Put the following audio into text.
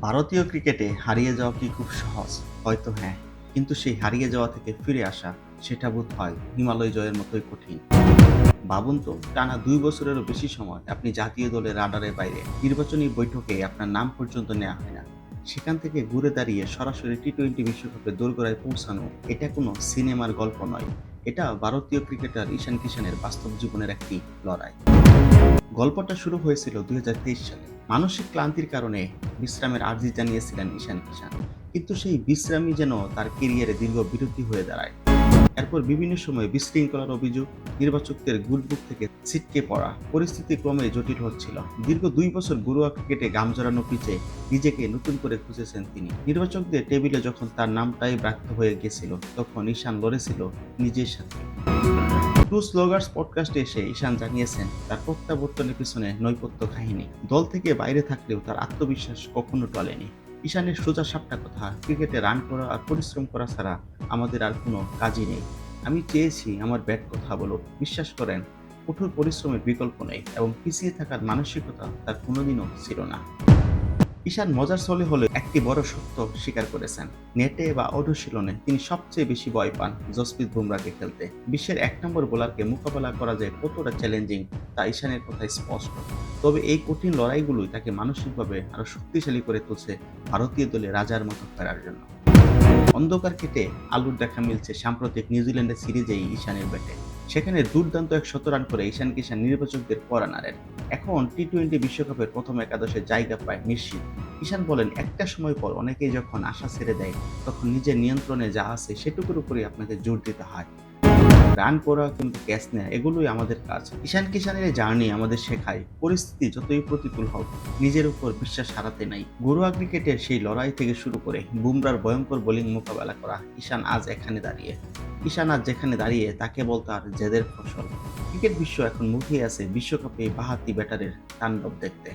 ভারতীয় ক্রিকেটে হারিয়ে যাওয়া কি খুব সহজ? হয়তো হ্যাঁ, কিন্তু সেই হারিয়ে যাওয়া থেকে ফিরে আসা সেটা বোধহয় হিমালয় জয়ের মতোই কঠিন। ভাবুন তো, টানা ২ বছরেরও বেশি সময় আপনি জাতীয় দলের রাডারের বাইরে। নির্বাচনী বৈঠকে আপনার নাম পর্যন্ত নেওয়া হয় না। সেখান থেকে ঘুরে দাঁড়িয়ে সরাসরি টি-টোয়েন্টি বিশ্বকাপে দোরগোড়ায় পৌঁছানো, এটা কোনো সিনেমার গল্প নয়। এটা ভারতীয় ক্রিকেটার ঈশান কিশানের বাস্তব জীবনের একটি লড়াই। গল্পটা শুরু হয়েছিল ২০২৩ সালে। মানসিক ক্লান্তির কারণে বিশ্রামের আর্জি জানিয়েছিলেন ঈশান কিশান। কিন্তু সেই বিশ্রামই যেন তার ক্যারিয়ারে দীর্ঘ বিরতি হয়ে দাঁড়ায়। এরপর বিভিন্ন সময়ে বিশৃঙ্খলার অভিযোগ, নির্বাচকদের গুলবুক থেকে ছিটকে পড়া, পরিস্থিতি ক্রমে জটিল হচ্ছিল। দীর্ঘ ২ বছর ঘরোয়া ক্রিকেটে গাম জড়ানো পিচে নিজেকে নতুন করে খুঁজেছেন তিনি। নির্বাচকদের টেবিলে যখন তার নামটাই ব্যর্থ হয়ে গেছিল, তখন ঈশান লড়েছিল নিজের সাথে। টু স্লোগার্স পডকাস্টে এসে ঈশান জানিয়েছেন তার প্রত্যাবর্তনের পিছনে নৈপথ্য কাহিনী। দল থেকে বাইরে থাকলেও তার আত্মবিশ্বাস কখনো টলেনি। ঈশানের সোজা সাপটা কথা, ক্রিকেটে রান করা আর পরিশ্রম করা ছাড়া আমাদের আর কোনো কাজই নেই। আমি চেয়েছি আমার ব্যাট কথা বলুক। বিশ্বাস করেন, কঠোর পরিশ্রমের বিকল্প নেই এবং পিছিয়ে থাকার মানসিকতা তার কোনোদিনও ছিল না। ঈশান মজার ছলে হলেও একটি বড় সত্য স্বীকার করেছেন। নেটে বা অনুশীলনে তিনি সবচেয়ে বেশি ভয় পান জসপ্রীত বুমরাকে খেলতে। বিশ্বের ১ নম্বর বোলারকে মোকাবেলা করা যায় কতটা চ্যালেঞ্জিং তা ঈশানের কথায় স্পষ্ট। তবে এই কঠিন লড়াইগুলোই তাকে মানসিকভাবে আরো শক্তিশালী করে তুলছে ভারতীয় দলে রাজার মতো ফেরার জন্য। অন্ধকার কেটে আলোর দেখা মিলছে সাম্প্রতিক নিউজিল্যান্ডের সিরিজেই ঈশানের ব্যাটে। সেখানে দুর্দান্ত ১০০ রান করে ঈশান কিশান নির্বাচকদের পড়া নাড়েন। এখন টি-টোয়েন্টি বিশ্বকাপের প্রথম একাদশে জায়গা পায় নিশ্চিত। ঈশান বলেন, একটা সময় পর অনেকেই যখন আশা ছেড়ে দেয়, তখন নিজের নিয়ন্ত্রণে যা আছে সেটুকুর উপরেই আপনাকে জোর দিতে হয়। রান করা কিংবা ক্যাচ নেয়া, এগুলোই আমাদের কাজ। ঈশান কিশানের এই জার্নি আমাদের শেখায়, পরিস্থিতি যতই প্রতিকূল হোক, নিজের উপর বিশ্বাস হারাতে নাই। ঘরোয়া ক্রিকেটের সেই লড়াই থেকে শুরু করে বুমরার ভয়ঙ্কর বোলিং মোকাবেলা করা, ঈশান আজ যেখানে দাঁড়িয়ে তা কেবল তার জেদের ফসল। ক্রিকেট বিশ্ব এখন মুখিয়ে আছে বিশ্বকাপে বাঁহাতি ব্যাটারের তাণ্ডব দেখতে।